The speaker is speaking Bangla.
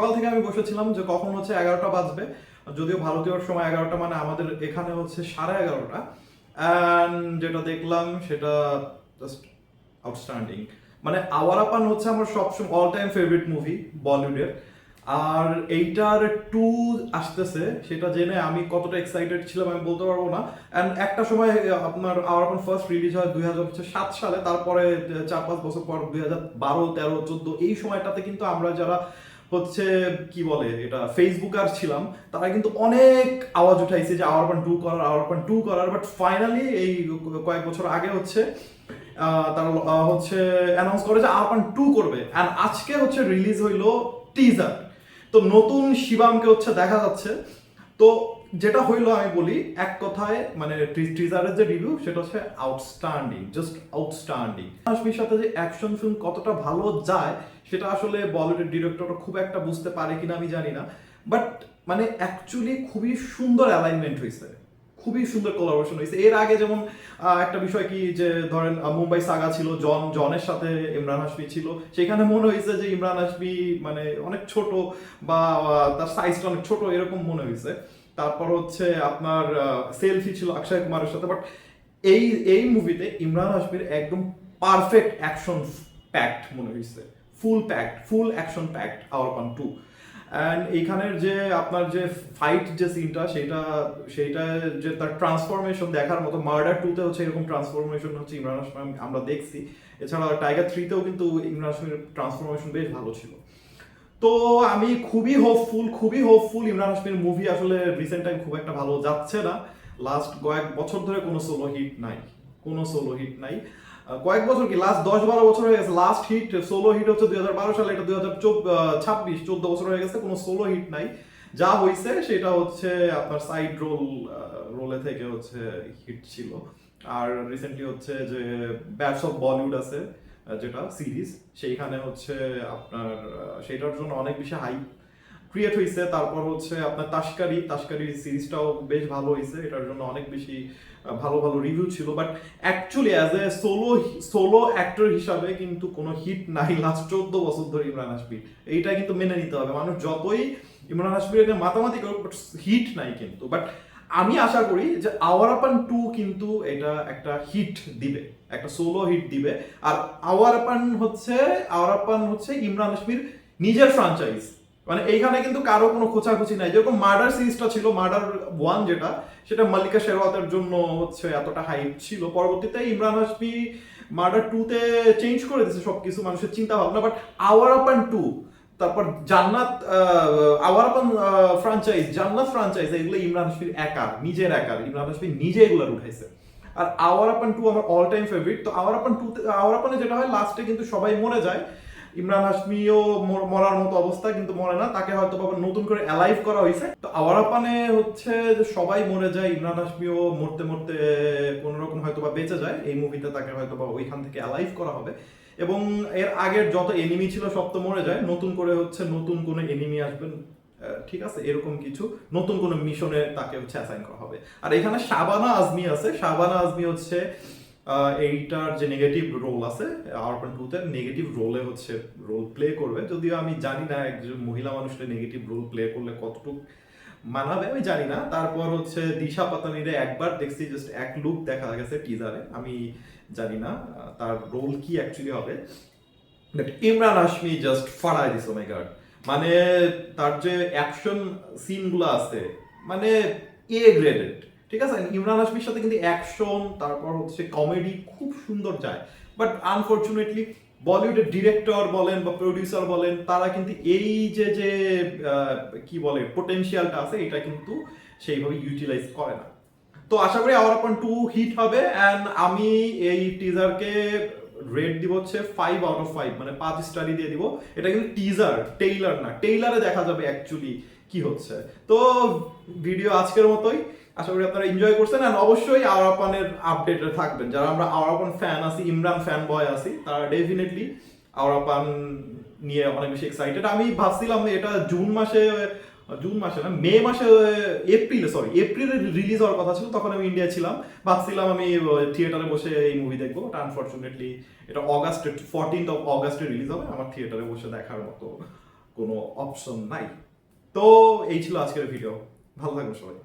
সকাল থেকে আমি বসেছিলাম যে কখন হচ্ছে 11টা বাজবে, যদিও ভারতীয় সময় 11টা, মানে আমাদের এখানে হচ্ছে 11:30। অ্যান্ড যেটা দেখলাম সেটা জাস্ট আউটস্ট্যান্ডিং। মানে আওয়ারাপান হচ্ছে আমার সবসময় অল টাইম ফেভারিট মুভি বলিউডের। আর এইটার টু আসতেছে সেটা জেনে আমি কতটা এক্সাইটেড ছিলাম আমি বলতে পারবো না। অ্যান্ড একটা সময় আপনার আওয়ারাপান ফার্স্ট রিলিজ হয় 2007 সালে, তারপরে 4-5 বছর পর 2012, 13, 14 এই সময়টাতে কিন্তু আমরা যারা হচ্ছে কি বলে এটা ফেসবুকার ছিলাম, তারা কিন্তু অনেক আওয়াজ উঠাইছে যে আওয়ারাপান টু করার। বাট ফাইনালি এই কয়েক বছর আগে হচ্ছে তারা হচ্ছে অ্যানাউন্স করে যে আওয়ারাপান টু করবে। অ্যান্ড আজকে হচ্ছে রিলিজ হইলো টিজার। তো নতুন শিবামকে হচ্ছে দেখা যাচ্ছে। তো যেটা হইলো আমি বলি এক কথায়, মানে টিজারের যে রিভিউ সেটা হচ্ছে আউটস্ট্যান্ডিং, জাস্ট আউটস্ট্যান্ডিং। হাসমির সাথে যে অ্যাকশন ফিল্ম কতটা ভালো যায় সেটা আসলে বলিউডের ডিরেক্টররা খুব একটা বুঝতে পারে কিনা আমি জানি না। বাট মানে অ্যাকচুয়ালি খুবই সুন্দর অ্যালাইনমেন্ট হয়েছে, খুবই সুন্দর কোলাবোরেশন হয়েছে। এর আগে যেমন একটা বিষয় কি যে ধরেন মুম্বাই সাগা ছিল, জনের সাথে ইমরান হাশমি ছিল, সেখানে মনে হয়েছে যে ইমরান হাশমি মানে অনেক ছোট বা তার সাইজটা অনেক ছোট এরকম মনে হয়েছে। তারপর হচ্ছে আপনার সেলফি ছিল অক্ষয় কুমারের সাথে। বাট এই এই মুভিতে ইমরান হাশমির একদম পারফেক্ট অ্যাকশন প্যাকড মনে হয়েছে, full action packed Awarapan two. And এইখানের যে আপনার যে ফাইট যে সিনটা সেইটা যে তার ট্রান্সফরমেশন দেখার মতো। মার্ডার টুতে হচ্ছে এরকম ট্রান্সফরমেশন হচ্ছে ইমরান হাশমি আমরা দেখছি। এছাড়া টাইগার থ্রিতেও কিন্তু ইমরান হাশমির ট্রান্সফরমেশন বেশ ভালো ছিল। তো আমি খুবই হোপফুল ইমরান হাশমির মুভি আসলে রিসেন্ট টাইম খুব একটা ভালো যাচ্ছে না। লাস্ট কয়েক বছর ধরে কোনো সোলো হিট নাই। কয়েক বছর কি লাস্ট 10-12 বছর হয়ে গেছে। লাস্ট হিট সোলো হিট হচ্ছে 2012 সালে, এটা 2026, 14 বছর হয়ে গেছে, কোনো সোলো হিট নাই। যা হয়েছে সেটা হচ্ছে আপনার সাইড রোলে থেকে হচ্ছে হিট ছিল। আর রিসেন্টলি হচ্ছে যে ব্যাটস অফ বলিউড আছে যেটা সিরিজ, সেইখানে হচ্ছে আপনার সেটার জন্য অনেক বেশি হাইপ ক্রিয়েট হয়েছে। তারপর হচ্ছে আপনার তাস্কারি সিরিজটাও বেশ ভালো হয়েছে, এটার জন্য অনেক বেশি ভালো ভালো রিভিউ ছিল। But actually as a solo actor হিসাবে কিন্তু কোনো হিট নাই লাস্ট 14 বছর ধরে ইমরান হাশমি। এইটা কিন্তু মেনে নিতে হবে। মানুষ যতই ইমরান হাশমির মাতামাতি করুক, বাট হিট নাই কিন্তু। বাট আমি আশা করি যে আওয়ারাপান টু কিন্তু এটা একটা হিট দিবে, একটা সোলো হিট দিবে। আর আওয়ারাপান হচ্ছে ইমরান হাশমির নিজের ফ্রাঞ্চাইজ। মানে এইখানে কিন্তু কারো কোনো খোঁচাখুচি নাই। যেরকম মার্ডার সিরিজটা ছিল, মার্ডার ওয়ান যেটা, সেটা মাল্লিকা শেরওয়াতের জন্য হচ্ছে এতটা হাইপ ছিল। পরবর্তীতে ইমরান হাশমি মার্ডার টুতে চেঞ্জ করে দিয়েছে সবকিছু, মানুষের চিন্তা ভাবনা। বাট আওয়ারাপান টু, তারপর জান্নাত, জান্নাত ফ্রাঞ্চাইজ, এগুলো ইমরান হাশমির নিজের ইমরান হাশমি নিজে এগুলো উঠাইছে। আর আওয়ারাপান টু আমার অল টাইম ফেভারিট। তো আওয়ারাপানে যেটা হয় লাস্টে কিন্তু সবাই মরে যায়। ইমরান হাশমিও মরার মতো অবস্থা, কিন্তু মরে না, তাকে হয়তো নতুন করে অ্যালাইভ করা হয়েছে। তো আওয়ারাপানে হচ্ছে যে সবাই মরে যায়, ইমরান হাশমিও মরতে মরতে কোন রকম হয়তো বা বেঁচে যায়। এই মুভিতে তাকে হয়তো বা ওইখান থেকে অ্যালাইভ করা হবে। এবং এর আগের যত এনিমি ছিল সব তো মরে যায়, নতুন করে হচ্ছে নতুন কোনো এনিমি আসবেন, ঠিক আছে, এরকম কিছু নতুন কোনো মিশনে তাকে হচ্ছে অ্যাসাইন করা হবে। আর এখানে শাবানা আজমি আছে। শাবানা আজমি হচ্ছে এইটার যে নেগেটিভ রোল আছে আওয়ারাপান টু তে, নেগেটিভ রোলে হচ্ছে রোল প্লে করবে। যদিও আমি জানি না একজন মহিলা মানুষের নেগেটিভ রোল প্লে করলে কতটুকু মানাবে, আমি জানি না। তারপর হচ্ছে দিশা পাতানিরে একবার দেখছি, জাস্ট এক লুক দেখা গেছে টিজারে, আমি জানি না তার রোল কি অ্যাকচুয়ালি হবে। বাট ইমরান হাশমি জাস্ট ফাড়ায় দিস, ও মাই গড। মানে তার যে অ্যাকশন সিনগুলো আছে, মানে গ্রেডেড, ঠিক আছে। ইমরান হাশমির সাথে কিন্তু অ্যাকশন, তারপর হচ্ছে কমেডি খুব সুন্দর যায়। বাট আনফরচুনেটলি বলিউডের ডিরেক্টর বলেন বা প্রডিউসার বলেন, তারা কিন্তু এই যে যে কি বলে পোটেনশিয়ালটা আছে, এটা কিন্তু সেইভাবে ইউটিলাইজ করে না। তো আশা করি আওয়ারাপান টু হিট হবে। অ্যান্ড আমি এই টিজারকে রেট দিব হচ্ছে 5/5, মানে 5 স্টারই দিয়ে দিব। এটা কিন্তু টেইলার না, টেইলারে দেখা যাবে অ্যাকচুয়ালি কি হচ্ছে। তো ভিডিও আজকের মতোই, আশা করি আপনারা এনজয় করছেন। অ্যান্ড অবশ্যই আওয়ারাপানের আপডেটে থাকবেন। যারা আমরা আওয়ারাপান ফ্যান আছি, ইমরান ফ্যান বয় আছি, তারা ডেফিনেটলি আওয়ারাপান নিয়ে অনেক বেশি এক্সাইটেড। আমি ভাবছিলাম এটা জুন মাসে না, মে মাসে, এপ্রিলে রিলিজ হওয়ার কথা ছিল। তখন আমি ইন্ডিয়া ছিলাম, ভাবছিলাম আমি থিয়েটারে বসে এই মুভি দেখবো। বাট আনফরচুনেটলি এটা 14th অফ অগাস্টে রিলিজ হবে। আমার থিয়েটারে বসে দেখার মতো কোনো অপশন নাই। তো এই ছিল আজকের ভিডিও, ভালো থাকবেন সবাই।